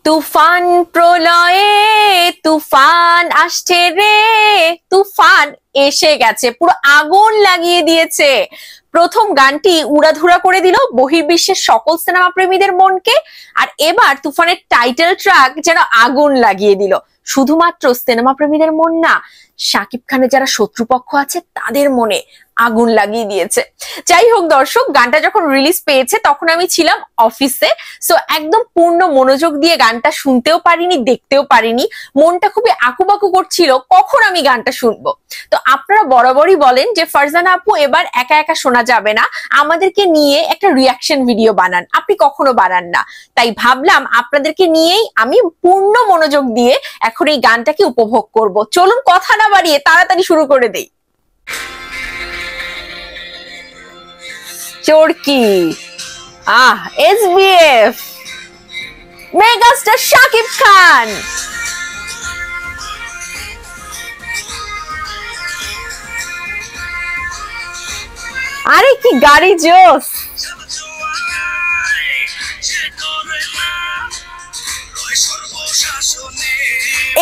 তুফান প্রলয়ে তুফান আসছে রে, তুফান এসে গেছে, পুরো আগুন লাগিয়ে দিয়েছে। প্রথম গানটি উড়াধুরা করে দিল বহির্বিশ্বের সকল সিনেমা প্রেমীদের মনকে, আর এবার তুফানের টাইটেল ট্র্যাক যেন আগুন লাগিয়ে দিল শুধুমাত্র সিনেমা প্রেমীদের মন না, শাকিব খানের যারা শত্রুপক্ষ আছে তাদের মনে আগুন লাগিয়ে দিয়েছে। যাই হোক দর্শক, গানটা যখন রিলিজ পেয়েছে তখন আমি ছিলাম অফিসে, সো একদম পূর্ণ মনোযোগ দিয়ে গানটা শুনতেও পারিনি, দেখতেও পারিনি। মনটা খুবই আকুবাকু করছিল কখন আমি গানটা শুনবো। তো আপনারা বরাবরই বলেন যে ফারজানা আপু এবার একা একা শোনা যাবে না, আমাদেরকে নিয়ে একটা রিয়াকশন ভিডিও বানান, আপনি কখনো বানান না। তাই ভাবলাম আপনাদেরকে নিয়েই আমি পূর্ণ মনোযোগ দিয়ে এখন এই গানটাকে উপভোগ করব। চলুন কথা না বাড়িয়ে তাড়াতাড়ি শুরু করে দেই। চরকি, এসবিএফ, মেগাস্টার শাকিব খান। আরে কি গাড়ি জোস!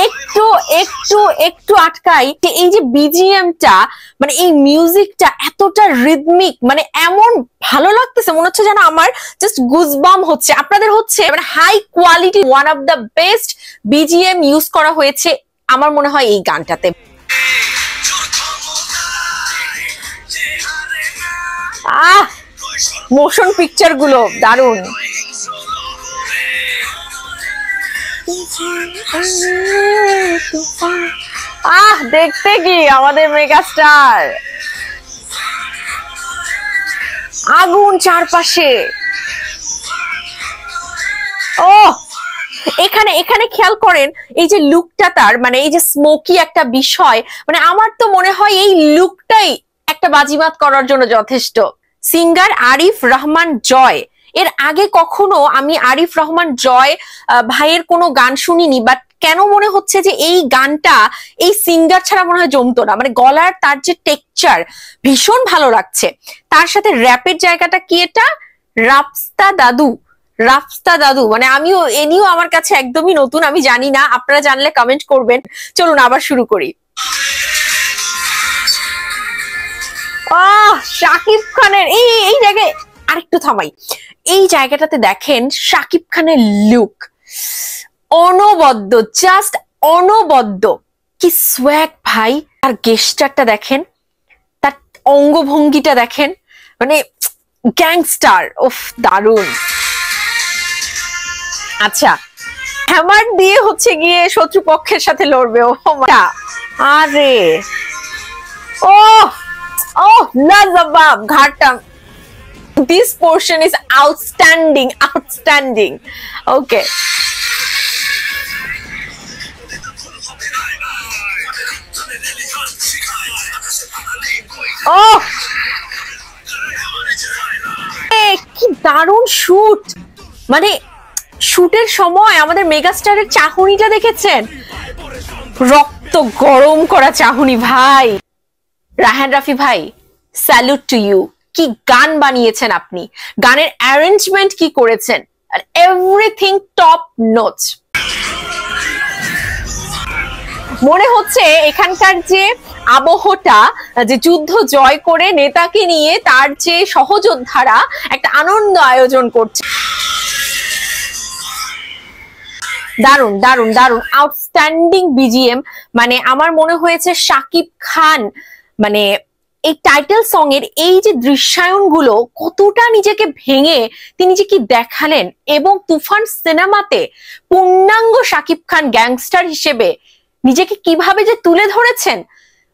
একটু একটু একটু আটকাই, এই যে বিজিএমটা, মানে এই মিউজিকটা এতটা রিদমিক, মানে এমন ভালো লাগতেছে, মনে হচ্ছে যেন আমার জাস্ট গুজবাম হচ্ছে। আপনাদের হচ্ছে মানে high quality, one of the best BGM use করা হয়েছে আমার মনে হয় এই গানটাতে। মোশন পিকচার গুলো দারুণ। দেখতে কি আমাদের মেগাস্টার, আগুন চারপাশে। ও এখানে এখানে খেয়াল করেন এই যে লুকটা তার, মানে এই যে স্মোকি একটা বিষয়, মানে আমার তো মনে হয় এই লুকটাই একটা বাজিমাত করার জন্য যথেষ্ট। সিঙ্গার আরিফ রহমান জয়। এর আগে কখনো আমি আরিফ রহমান জয় ভাইয়ের কোনো গান শুনিনি, বাট কেন মনে হচ্ছে যে এই গানটা এই সিঙ্গার ছাড়া মনে হয় জমতো না। মানে গলার তার যে টেক্সচার ভীষণ ভালো লাগছে, তার সাথে র্যাপের জায়গাটা কি, এটা রাফস্তা দাদু, রাফস্তা দাদু, মানে আমিও এনিও আমার কাছে একদমই নতুন, আমি জানি না, আপনারা জানলে কমেন্ট করবেন। চলুন আবার শুরু করি। শাকিব খানের এই জায়গায় আরেকটু থামাই, এই জায়গাটাতে দেখেন শাকিব খানের লুক অনবদ্য, জাস্ট অনবদ্য, কি সোয়াগ ভাই। তার গেস্টারটা দেখেন, তার অঙ্গভঙ্গিটা দেখেন, মানে গ্যাংস্টার, উফ দারুন। আচ্ছা, হ্যামার দিয়ে হচ্ছে গিয়ে শত্রুপক্ষের সাথে লড়বে। ও আরে ও লাজবাব ঘাটটা। This portion is outstanding, outstanding. Okay. Oh! কি দারুণ শুট, মানে শুটের সময় আমাদের মেগাস্টারের চাহনিটা দেখেছেন, রক্ত গরম করা চাহনি ভাই। রায়হান রাফি ভাই, স্যালুট টু ইউ। কি গান বানিয়েছেন আপনি, গানের অ্যারেঞ্জমেন্ট কি করেছেন, আর এভরিথিং টপ নোচ। মনে হচ্ছে এখানকার যে আবহটা, যে যুদ্ধ জয় করে নেতাকে নিয়ে তার যে সহযোদ্ধারা একটা আনন্দ আয়োজন করছে। দারুন দারুন দারুন, আউটস্ট্যান্ডিং বিজিএম। মানে আমার মনে হয়েছে শাকিব খান মানে এই টাইটেল সং এর এই যে দৃশ্যায়ন গুলো কতটা নিজেকে ভেঙে তিনি যে কি দেখালেন, এবং তুফান সিনেমাতে পূর্ণাঙ্গ শাকিব খান গ্যাংস্টার হিসেবে নিজেকে কিভাবে যে তুলে ধরেছেন,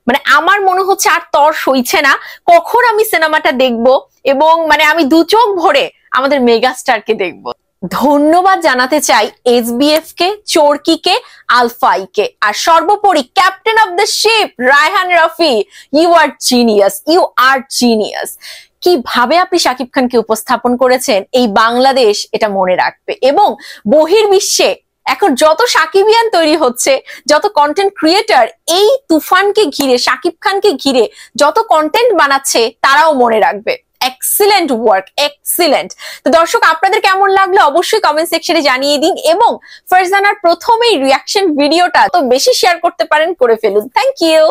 মানে আমার মনে হচ্ছে আর তর সইছে না কখন আমি সিনেমাটা দেখব, এবং মানে আমি দু চোখ ভরে আমাদের মেগাস্টারকে দেখব। ধন্যবাদ জানাতে চাই এসবিএফ কে, চরকিকে, আলফাইকে, আর সর্বোপরি captain of the ship Raihan Rafi. You are genius, you are genius. কিভাবে আপনি শাকিব খানকে উপস্থাপন করেছেন, এই বাংলাদেশ এটা মনে রাখবে, এবং বহির্বিশ্বে এখন যত সাকিবিয়ান তৈরি হচ্ছে, যত কন্টেন্ট ক্রিয়েটর এই তুফানকে ঘিরে, শাকিব খানকে ঘিরে যত কন্টেন্ট বানাচ্ছে, তারাও মনে রাখবে। Excellent work, excellent. তো দর্শক আপনাদের কেমন লাগলো অবশ্যই কমেন্ট সেকশনে জানিয়ে দিন, এবং ফারজানার প্রথমেই রিয়াকশন ভিডিওটা তো বেশি শেয়ার করতে পারেন, করে ফেলুন। Thank you.